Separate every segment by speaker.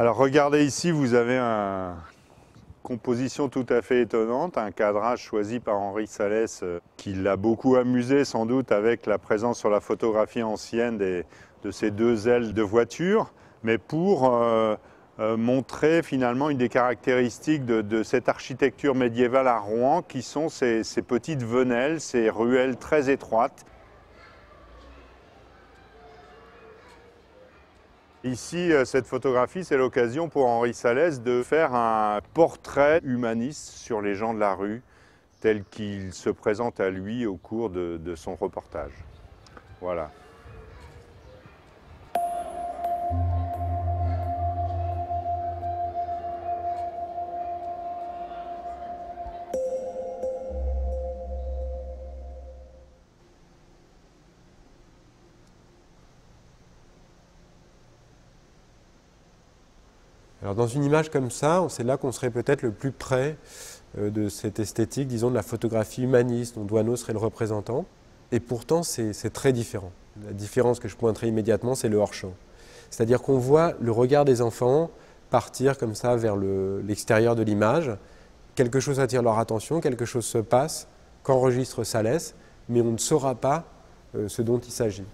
Speaker 1: Alors regardez ici, vous avez une composition tout à fait étonnante, un cadrage choisi par Henri Salès qui l'a beaucoup amusé sans doute avec la présence sur la photographie ancienne de ces deux ailes de voiture, mais pour montrer finalement une des caractéristiques de cette architecture médiévale à Rouen qui sont ces petites venelles, ces ruelles très étroites. Ici, cette photographie, c'est l'occasion pour Henri Salès de faire un portrait humaniste sur les gens de la rue, tel qu'il se présente à lui au cours de son reportage. Voilà.
Speaker 2: Alors dans une image comme ça, c'est là qu'on serait peut-être le plus près de cette esthétique, disons, de la photographie humaniste, dont Doisneau serait le représentant. Et pourtant, c'est très différent. La différence que je pointerai immédiatement, c'est le hors-champ. C'est-à-dire qu'on voit le regard des enfants partir comme ça vers l'extérieur de l'image. Quelque chose attire leur attention, quelque chose se passe, qu'enregistre Salès, mais on ne saura pas ce dont il s'agit.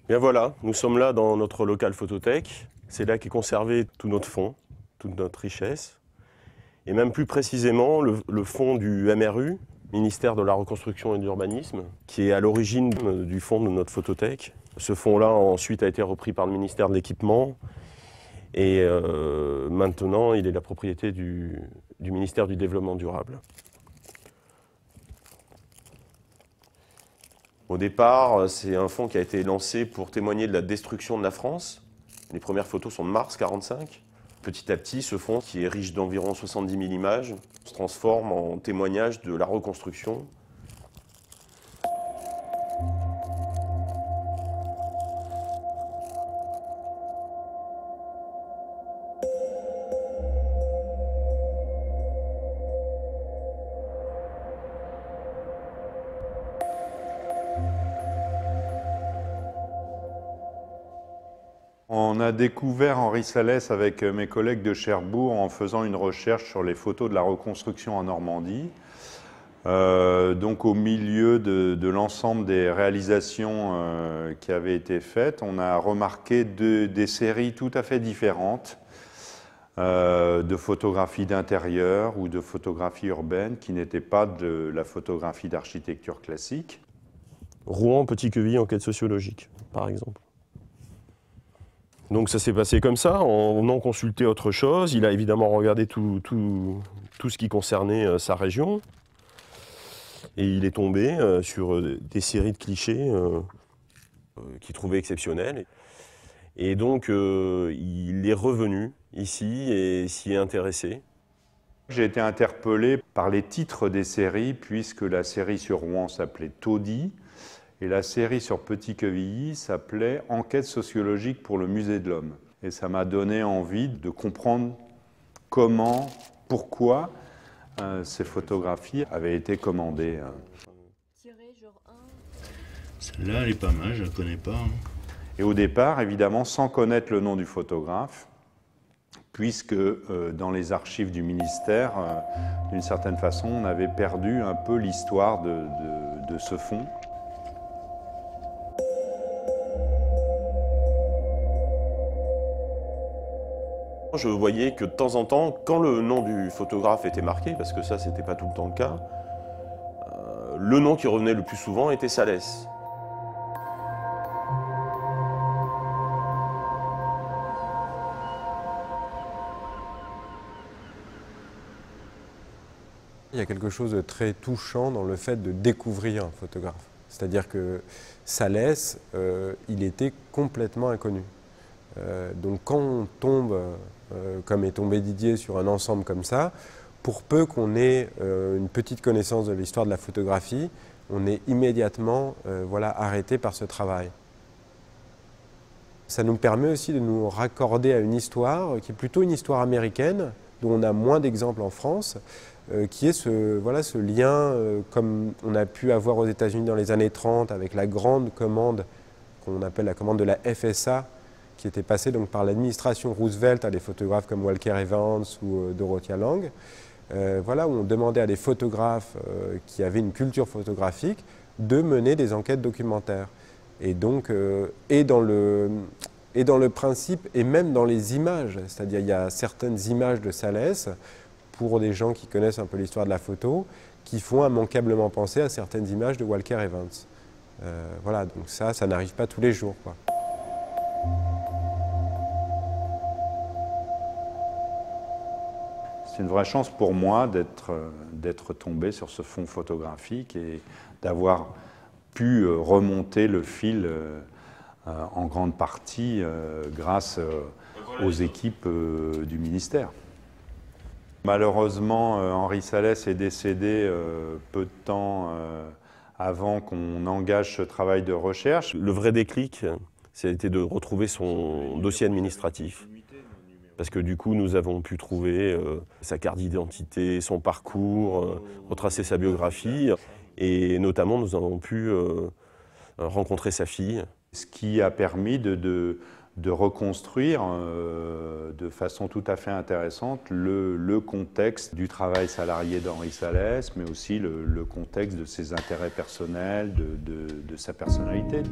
Speaker 3: Bien voilà, nous sommes là dans notre local photothèque. C'est là qu'est conservé tout notre fonds, toute notre richesse. Et même plus précisément, le fonds du MRU, Ministère de la Reconstruction et de l'Urbanisme, qui est à l'origine du fonds de notre photothèque. Ce fonds-là, ensuite, a été repris par le ministère de l'Équipement. Et maintenant, il est la propriété du ministère du Développement durable. Au départ, c'est un fonds qui a été lancé pour témoigner de la destruction de la France. Les premières photos sont de mars 1945. Petit à petit, ce fonds, qui est riche d'environ 70 000 images, se transforme en témoignage de la reconstruction.
Speaker 1: On a découvert Henri Salès avec mes collègues de Cherbourg en faisant une recherche sur les photos de la reconstruction en Normandie. Donc au milieu de l'ensemble des réalisations qui avaient été faites, on a remarqué des séries tout à fait différentes de photographies d'intérieur ou de photographies urbaines qui n'étaient pas de la photographie d'architecture classique.
Speaker 3: Rouen, Petit-Quevilly, enquête sociologique, par exemple. Donc ça s'est passé comme ça, en venant consulter autre chose. Il a évidemment regardé tout ce qui concernait sa région. Et il est tombé sur des séries de clichés qu'il trouvait exceptionnels. Et donc il est revenu ici et s'y est intéressé.
Speaker 1: J'ai été interpellé par les titres des séries, puisque la série sur Rouen s'appelait Taudis. Et la série sur Petit-Quevilly s'appelait « Enquête sociologique pour le musée de l'homme ». Et ça m'a donné envie de comprendre comment, pourquoi ces photographies avaient été commandées.
Speaker 4: Celle-là, elle est pas mal, je la connais pas.
Speaker 1: Et au départ, évidemment, sans connaître le nom du photographe, puisque dans les archives du ministère, d'une certaine façon, on avait perdu un peu l'histoire de ce fonds.
Speaker 3: Je voyais que de temps en temps, quand le nom du photographe était marqué, parce que ça, c'était pas tout le temps le cas, le nom qui revenait le plus souvent était Salès.
Speaker 2: Il y a quelque chose de très touchant dans le fait de découvrir un photographe. C'est-à-dire que Salès, il était complètement inconnu. Donc quand on tombe, comme est tombé Didier, sur un ensemble comme ça, Pour peu qu'on ait une petite connaissance de l'histoire de la photographie, on est immédiatement arrêté par ce travail. Ça nous permet aussi de nous raccorder à une histoire qui est plutôt une histoire américaine, dont on a moins d'exemples en France, qui est ce lien comme on a pu avoir aux États-Unis dans les années 30 avec la grande commande qu'on appelle la commande de la FSA, qui était passée donc par l'administration Roosevelt à des photographes comme Walker Evans ou Dorothea Lange, où on demandait à des photographes qui avaient une culture photographique de mener des enquêtes documentaires. Et donc, dans le principe et même dans les images, c'est-à-dire il y a certaines images de Salès, pour des gens qui connaissent un peu l'histoire de la photo, qui font immanquablement penser à certaines images de Walker Evans. Donc ça n'arrive pas tous les jours, quoi.
Speaker 1: C'est une vraie chance pour moi d'être tombé sur ce fond photographique et d'avoir pu remonter le fil en grande partie grâce aux équipes du ministère. Malheureusement, Henri Salès est décédé peu de temps avant qu'on engage ce travail de recherche.
Speaker 3: Le vrai déclic, ça a été de retrouver son dossier administratif. Parce que du coup, nous avons pu trouver sa carte d'identité, son parcours, retracer sa biographie. Et notamment, nous avons pu rencontrer sa fille.
Speaker 1: Ce qui a permis de reconstruire de façon tout à fait intéressante le contexte du travail salarié d'Henri Salès, mais aussi le contexte de ses intérêts personnels, de sa personnalité.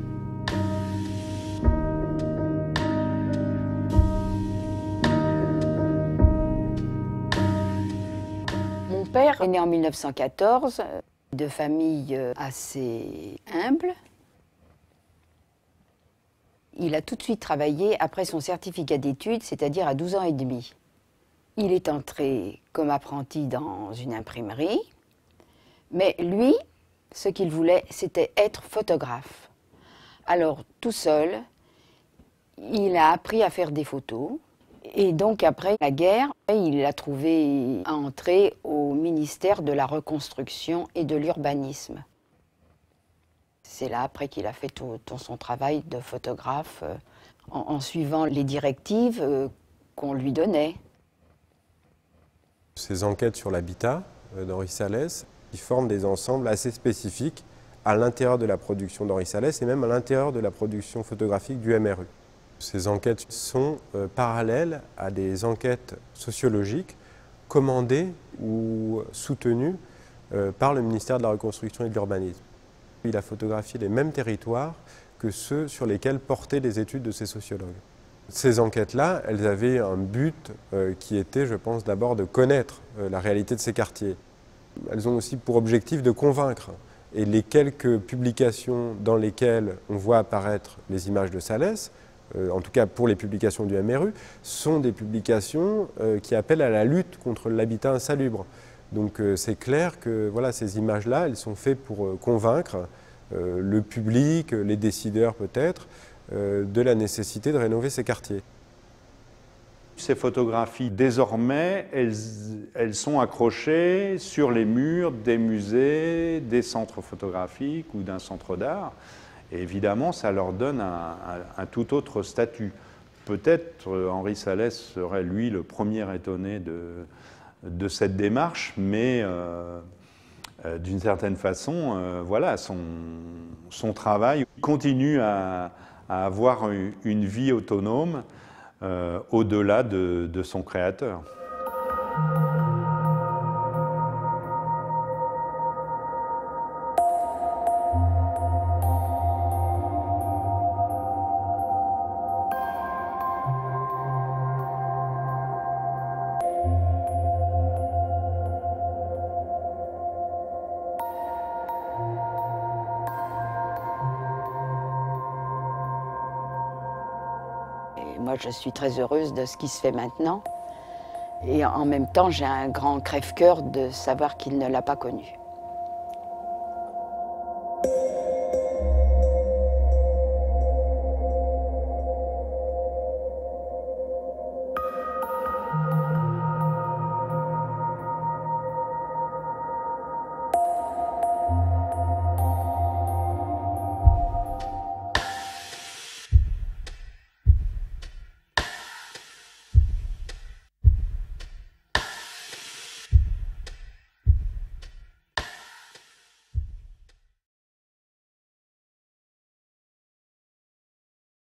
Speaker 5: Mon père est né en 1914, de famille assez humble. Il a tout de suite travaillé après son certificat d'études, c'est-à-dire à 12 ans et demi. Il est entré comme apprenti dans une imprimerie, mais lui, ce qu'il voulait, c'était être photographe. Alors, tout seul, il a appris à faire des photos. Et donc, après la guerre, il a trouvé à entrer au ministère de la Reconstruction et de l'Urbanisme. C'est là, après, qu'il a fait tout son travail de photographe en suivant les directives qu'on lui donnait.
Speaker 2: Ces enquêtes sur l'habitat d'Henri Salès, ils forment des ensembles assez spécifiques à l'intérieur de la production d'Henri Salès et même à l'intérieur de la production photographique du MRU. Ces enquêtes sont parallèles à des enquêtes sociologiques commandées ou soutenues par le ministère de la Reconstruction et de l'Urbanisme. Il a photographié les mêmes territoires que ceux sur lesquels portaient les études de ces sociologues. Ces enquêtes-là, elles avaient un but qui était, je pense, d'abord de connaître la réalité de ces quartiers. Elles ont aussi pour objectif de convaincre. Et les quelques publications dans lesquelles on voit apparaître les images de Salès, en tout cas pour les publications du MRU, sont des publications qui appellent à la lutte contre l'habitat insalubre. Donc c'est clair que ces images-là, elles sont faites pour convaincre le public, les décideurs peut-être, de la nécessité de rénover ces quartiers.
Speaker 1: Ces photographies, désormais, elles sont accrochées sur les murs des musées, des centres photographiques ou d'un centre d'art. Et évidemment, ça leur donne un tout autre statut. Peut-être Henri Salès serait, lui, le premier étonné de cette démarche, mais d'une certaine façon, son travail continue à avoir une vie autonome au-delà de son créateur.
Speaker 5: Moi, je suis très heureuse de ce qui se fait maintenant. Et en même temps, j'ai un grand crève-cœur de savoir qu'il ne l'a pas connu.